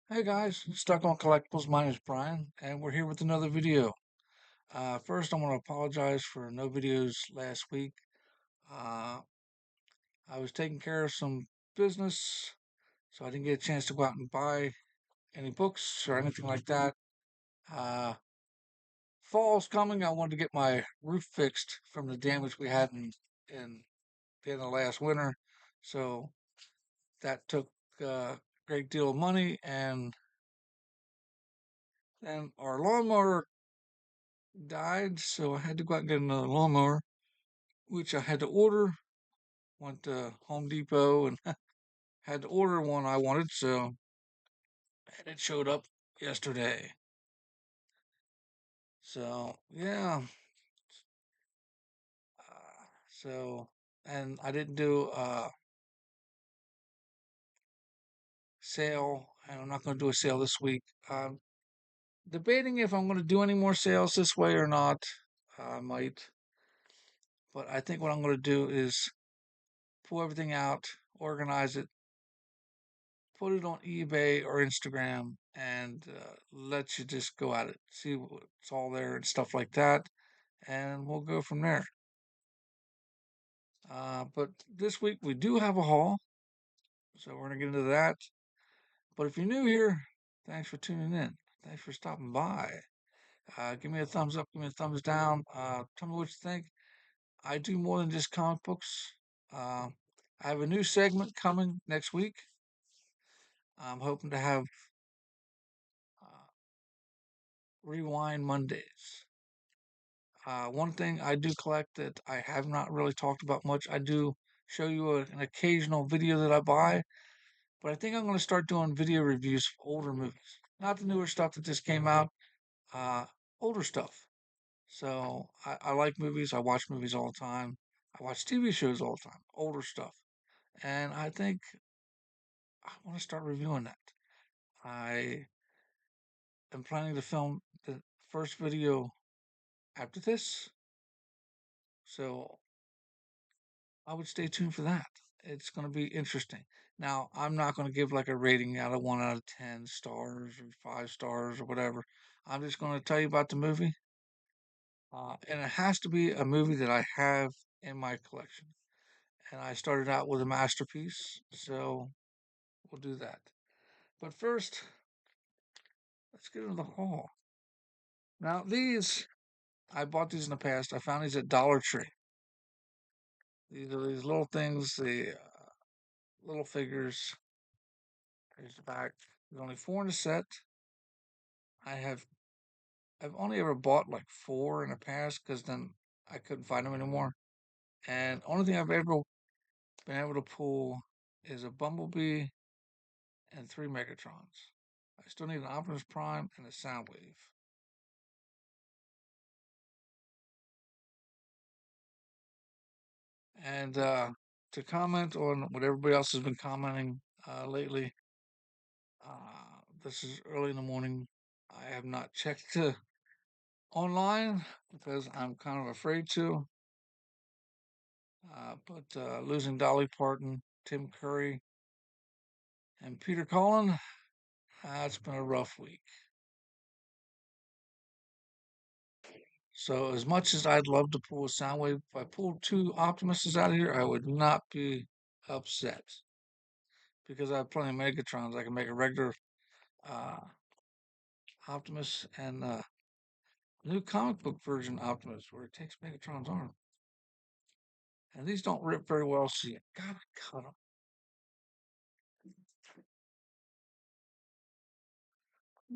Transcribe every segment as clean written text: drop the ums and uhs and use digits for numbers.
Hey guys, Stuck on Collectibles. My name is Brian, and we're here with another video. First, I want to apologize for no videos last week. Uh, I was taking care of some business, so I didn't get a chance to go out and buy any books or anything like that. Uh, Fall's coming. I wanted to get my roof fixed from the damage we had in the end of last winter, so that took a great deal of money, and our lawnmower died, so I had to go out and get another lawnmower, which I had to order. Went to Home Depot and had to order one I wanted, so and it showed up yesterday. So yeah, so and I didn't do a sale, and I'm not going to do a sale this week. Debating if I'm going to do any more sales this way or not. I might, but I think what I'm going to do is pull everything out, organize it, put it on eBay or Instagram and let you just go at it, see what's all there and stuff like that, and we'll go from there. But this week we do have a haul, so we're gonna get into that. But if you're new here, thanks for tuning in. Thanks for stopping by. Give me a thumbs up, give me a thumbs down. Tell me what you think. I do more than just comic books. Uh, I have a new segment coming next week. I'm hoping to have uh, Rewind Mondays. One thing I do collect that I have not really talked about much, I do show you an occasional video that I buy, but I think I'm going to start doing video reviews of older movies. Not the newer stuff that just came out, uh, older stuff. So I like movies. I watch movies all the time. I watch TV shows all the time, older stuff. And I think I want to start reviewing that. I am planning to film the first video after this. So I would stay tuned for that. It's going to be interesting. Now, I'm not going to give like a rating out of 1 out of 10 stars or 5 stars or whatever. I'm just going to tell you about the movie. And it has to be a movie that I have in my collection. And I started out with a masterpiece, so we'll do that. But first, let's get into the haul. Now, I bought these in the past. I found these at Dollar Tree. These are these little things, the little figures. Here's the back. There's only four in the set. I have I've only ever bought like four in the past because then I couldn't find them anymore. And only thing I've ever been able to pull is a Bumblebee and three Megatrons. I still need an Optimus Prime and a Soundwave. And to comment on what everybody else has been commenting lately, this is early in the morning. I have not checked online because I'm kind of afraid to. But losing Dolly Parton, Tim Curry, and Peter Cullen, it's been a rough week. So as much as I'd love to pull a Soundwave, if I pulled two Optimuses out of here, I would not be upset because I have plenty of Megatrons. I can make a regular uh, Optimus and new comic book version Optimus where it takes Megatron's arm. And these don't rip very well, so you gotta cut them.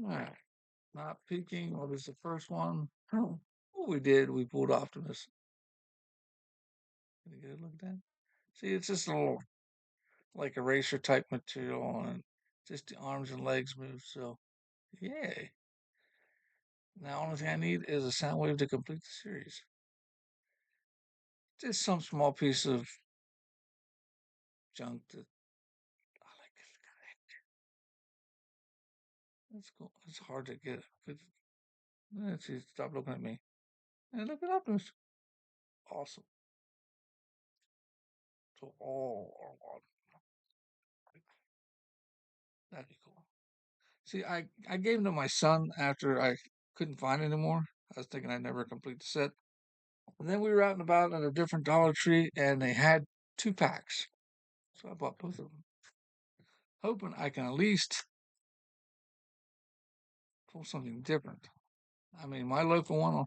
All right, not peeking. What is the first one? Oh, we did. We pulled Optimus. Can you get a look at that? See, it's just a little like eraser type material, and just the arms and legs move. So, yay! Now, only thing I need is a sound wave to complete the series. Just some small piece of junk that I like. That's cool. It's hard to get. Let's see. Stop looking at me. And look at Optimus. Awesome. So all are one. That'd be cool. See, I gave them to my son after I couldn't find any more. I was thinking I'd never complete the set. And then we were out and about at a different Dollar Tree, and they had 2 packs. So I bought both of them, hoping I can at least pull something different. I mean, my local one,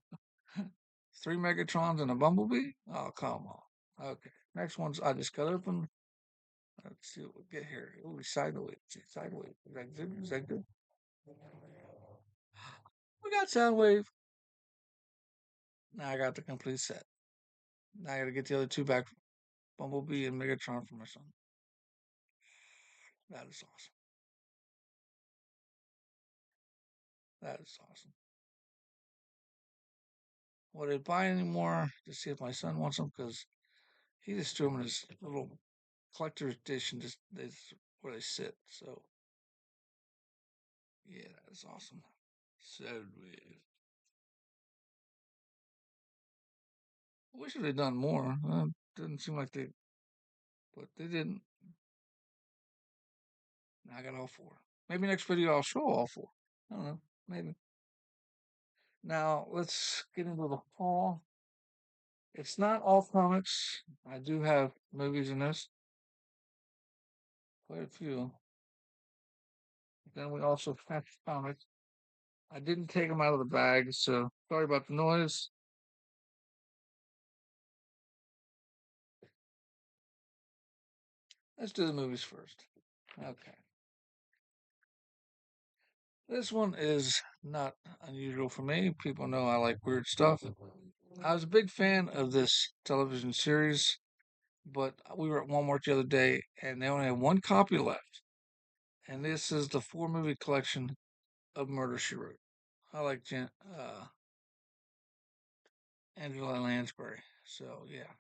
3 Megatrons and a Bumblebee? Oh, come on. Okay. Next one's I just got open. Let's see what we get here. Oh, sideways. Sideways. Is that good? Is that good? We got Soundwave. Now I got the complete set. Now I got to get the other 2 back, Bumblebee and Megatron for my son. That is awesome. That is awesome. Would I buy any more to see if my son wants them? Because he just threw them in his little collector's edition, just where they sit. So, yeah, that is awesome. So weird. I wish they'd done more. Didn't seem like they, but they didn't. Now I got all 4. Maybe next video I'll show all 4. I don't know. Maybe. Now let's get into the haul. It's not all comics. I do have movies in this, quite a few. Then we also have comics. I didn't take them out of the bag, so sorry about the noise. Let's do the movies first. Okay. This one is not unusual for me. People know I like weird stuff. I was a big fan of this television series, but we were at Walmart the other day and they only had one copy left. And this is the 4 movie collection of Murder She Wrote. I like Angela Lansbury. So, yeah.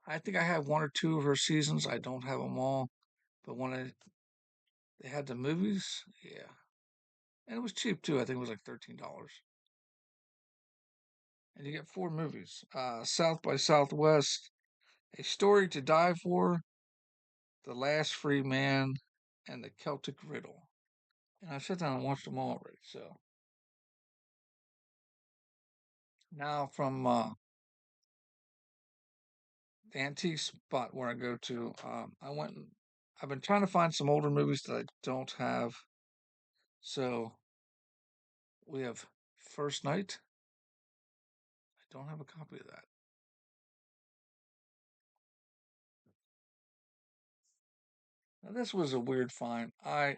I think I have 1 or 2 of her seasons. I don't have them all. But they had the movies, yeah. And it was cheap too. I think it was like $13. And you get 4 movies. South by Southwest, A Story to Die For, The Last Free Man, and The Celtic Riddle. And I've sat down and watched them all already. So now from the antique spot where I go to, I've been trying to find some older movies that I don't have. So we have First Night. I don't have a copy of that. Now this was a weird find. I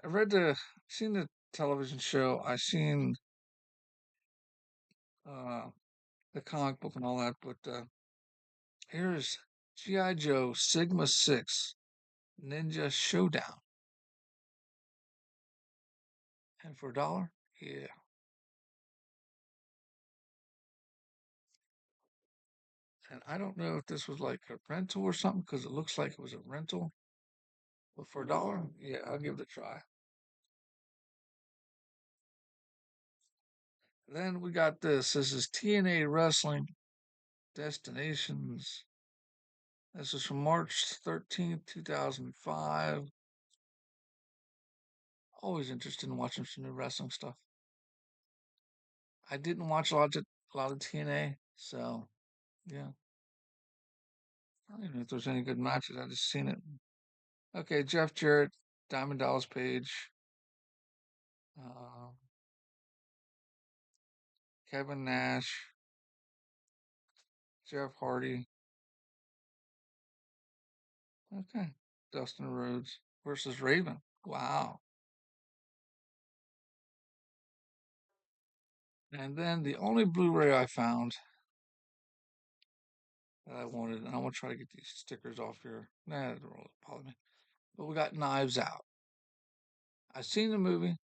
read seen the television show. I seen uh, the comic book and all that, but here's GI Joe Sigma 6 Ninja Showdown, and for $1, yeah. And I don't know if this was like a rental or something because it looks like it was a rental, but for $1, yeah, I'll give it a try. Then we got this. This is TNA Wrestling Destinations. This is from March 13th, 2005. Always interested in watching some new wrestling stuff. I didn't watch a lot of TNA, so yeah. I don't even know if there's any good matches. I just seen it. Okay, Jeff Jarrett, Diamond Dallas Page, uh, Kevin Nash, Jeff Hardy. Okay, Dustin Rhodes versus Raven. Wow. And then the only Blu-ray I found that I wanted, and I'm gonna try to get these stickers off here. Nah, they don't really bother me. But we got Knives Out. I seen the movie.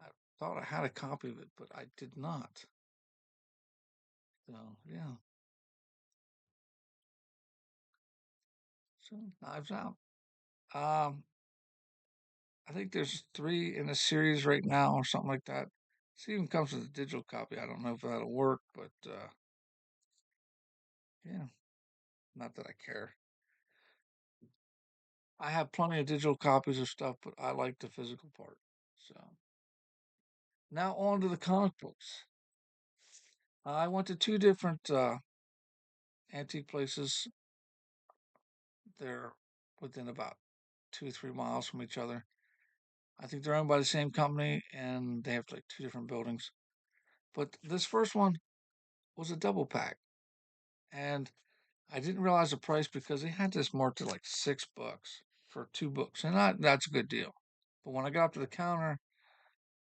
I thought I had a copy of it, but I did not. So yeah. So Knives Out. Um, I think there's 3 in a series right now or something like that. This even comes with a digital copy. I don't know if that'll work, but yeah, not that I care. I have plenty of digital copies of stuff, but I like the physical part. So now on to the comic books. I went to two different antique places. They're within about 2 or 3 miles from each other. I think they're owned by the same company, and they have like two different buildings. But this first one was a double pack, and I didn't realize the price because they had this marked at like $6 for 2 books, and that's a good deal. But when I got up to the counter,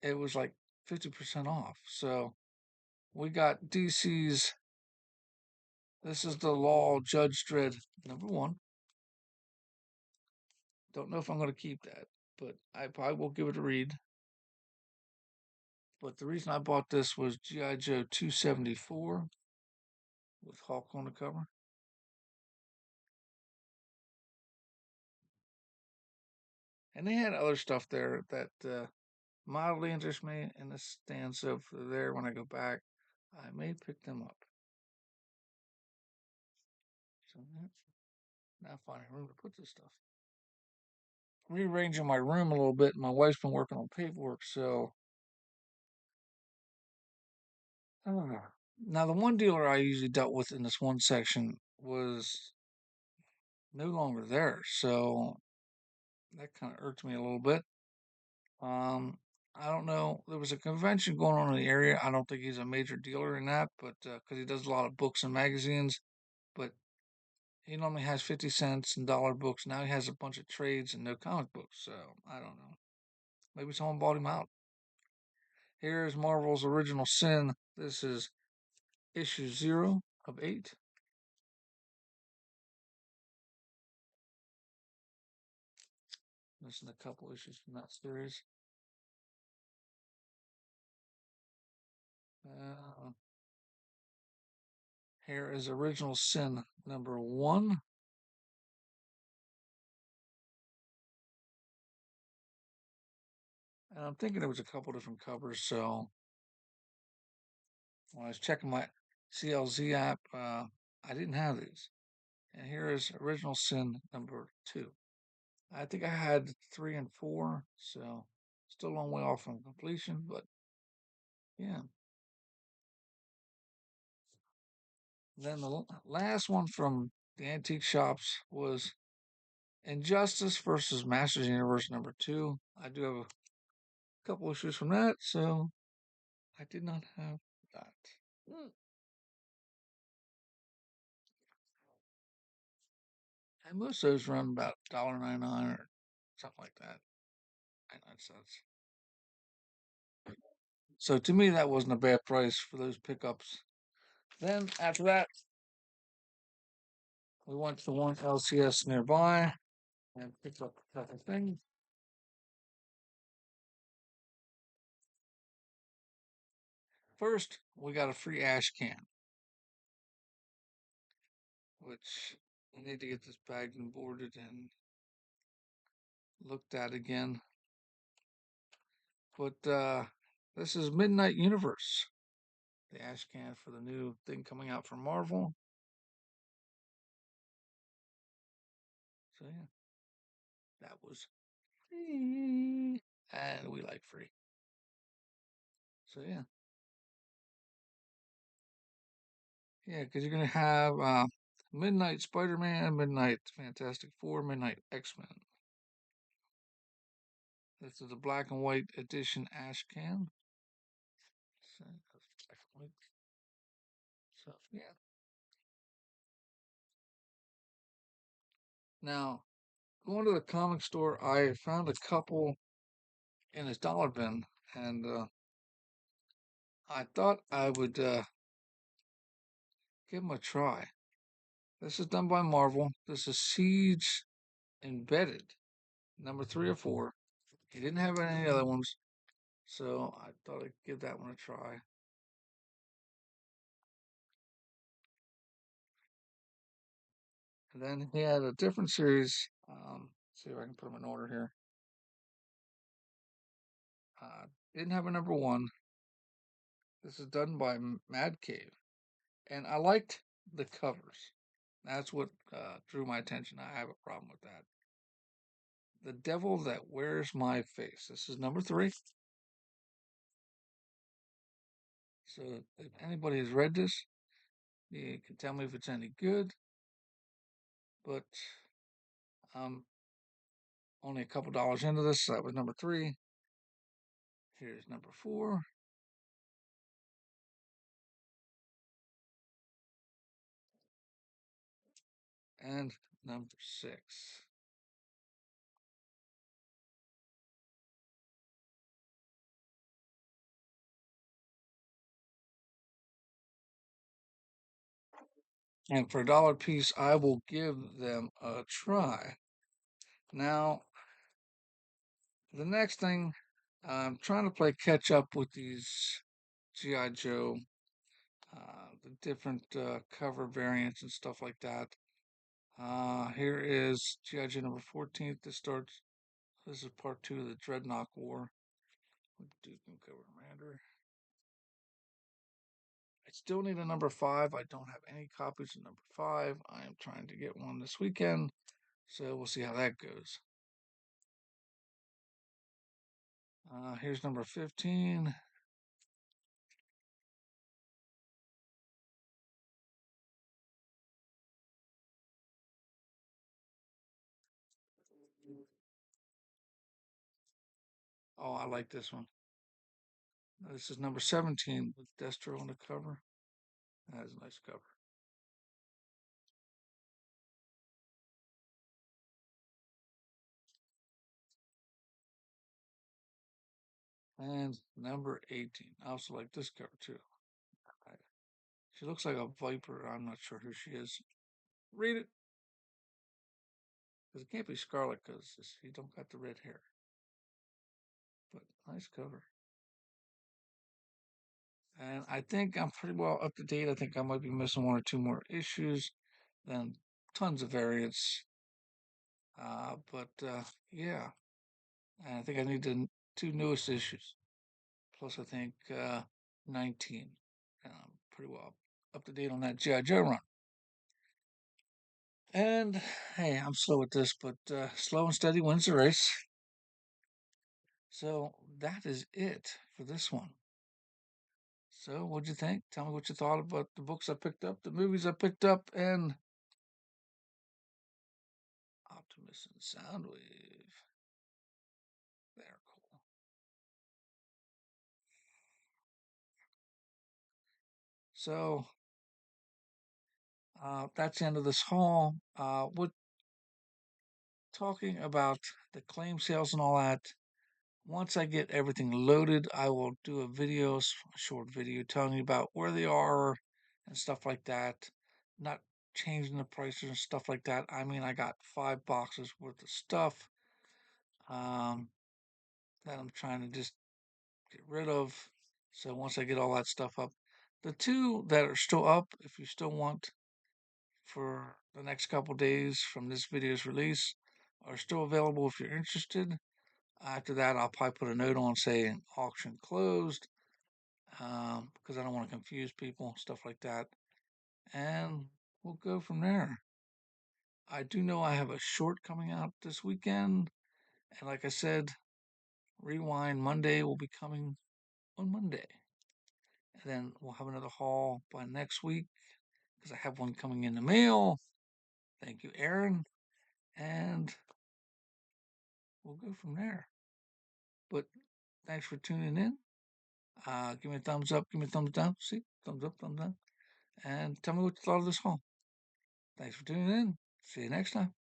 it was like 50% off. So we got DC's. This is the Law Judge Dredd #1. Don't know if I'm going to keep that, but I probably will give it a read. But the reason I bought this was G.I. Joe 274 with Hulk on the cover. And they had other stuff there that mildly interests me, and this stands up for there when I go back. I may pick them up. So now finding room to put this stuff. Rearranging my room a little bit. My wife's been working on paperwork, so I don't know. Now the one dealer I usually dealt with in this one section was no longer there, so that kind of irked me a little bit. Um, I don't know. There was a convention going on in the area. I don't think he's a major dealer in that, but because he does a lot of books and magazines, but he normally has 50 cents and dollar books. Now he has a bunch of trades and no comic books. So I don't know. Maybe someone bought him out. Here is Marvel's Original Sin. This is issue 0 of 8. Missing a couple issues from that series. Uh, Here is Original Sin #1. And I'm thinking there was a couple different covers, so when I was checking my CLZ app, I didn't have these. And here is Original Sin #2. I think I had 3 and 4, so still a long way off from completion, but yeah. Then the last one from the antique shops was Injustice versus Masters Universe #2. I do have a couple issues from that, so I did not have that. Mm. And most of those run about $1.99 or something like that. 99 cents. So to me, that wasn't a bad price for those pickups. Then after that, we went to one LCS nearby and picked up a couple things. First, we got a free ash can, which I need to get this bagged and boarded and looked at again. But this is Midnight Universe, the ash can for the new thing coming out from Marvel. So yeah, that was free, and we like free. So yeah, yeah, because you're gonna have Midnight Spider-Man, Midnight Fantastic Four, Midnight X-Men. This is the black and white edition ash can. So, black and white. So yeah. Now, going to the comic store, I found a couple in his dollar bin, and I thought I would give them a try. This is done by Marvel. This is Siege Embedded, #3 or 4. He didn't have any other ones, so I thought I'd give that one a try. And then he had a different series. See if I can put them in order here. Didn't have a #1. This is done by Mad Cave, and I liked the covers. That's what drew my attention. I have a problem with that. The Devil That Wears My Face. This is number 3. So if anybody has read this, you can tell me if it's any good. But I'm only a couple dollars into this. So that was number 3. Here's number 4. And number 6. And for a dollar piece, I will give them a try. Now, the next thing, I'm trying to play catch up with these G.I. Joe, the different cover variants and stuff like that. Here is G.I. Joe number 14. This is part 2 of the Dreadnought War with Duke and Cover Commander. I still need a number 5. I don't have any copies of number 5. I am trying to get one this weekend, so we'll see how that goes. Here's number 15. Oh, I like this one. This is number 17 with Destro on the cover. That is a nice cover. And number 18. I also like this cover too. She looks like a viper. I'm not sure who she is. Read it. Because it can't be Scarlet because she don't got the red hair. But nice cover. And I think I'm pretty well up to date. I think I might be missing 1 or 2 more issues. Then tons of variants. But yeah. And I think I need the 2 newest issues. Plus, I think 19. And I'm pretty well up to date on that G.I. Joe run. And hey, I'm slow at this, but slow and steady wins the race. So that is it for this one. So what'd you think? Tell me what you thought about the books I picked up, the movies I picked up, and Optimus and Soundwave. They're cool. So that's the end of this haul. We're talking about the claim sales and all that. Once I get everything loaded, I will do a short video telling you about where they are and stuff like that. Not changing the prices and stuff like that. I mean, I got 5 boxes worth of stuff um, that I'm trying to just get rid of. So once I get all that stuff up, the 2 that are still up, if you still want for the next couple days from this video's release, are still available if you're interested. After that, I'll probably put a note on saying auction closed because I don't want to confuse people, stuff like that. And we'll go from there. I do know I have a short coming out this weekend. And like I said, Rewind Monday will be coming on Monday. And then we'll have another haul by next week because I have one coming in the mail. Thank you, Aaron. And we'll go from there. But thanks for tuning in. Give me a thumbs up, give me a thumbs down. See, thumbs up, thumbs down. And tell me what you thought of this haul. Thanks for tuning in. See you next time.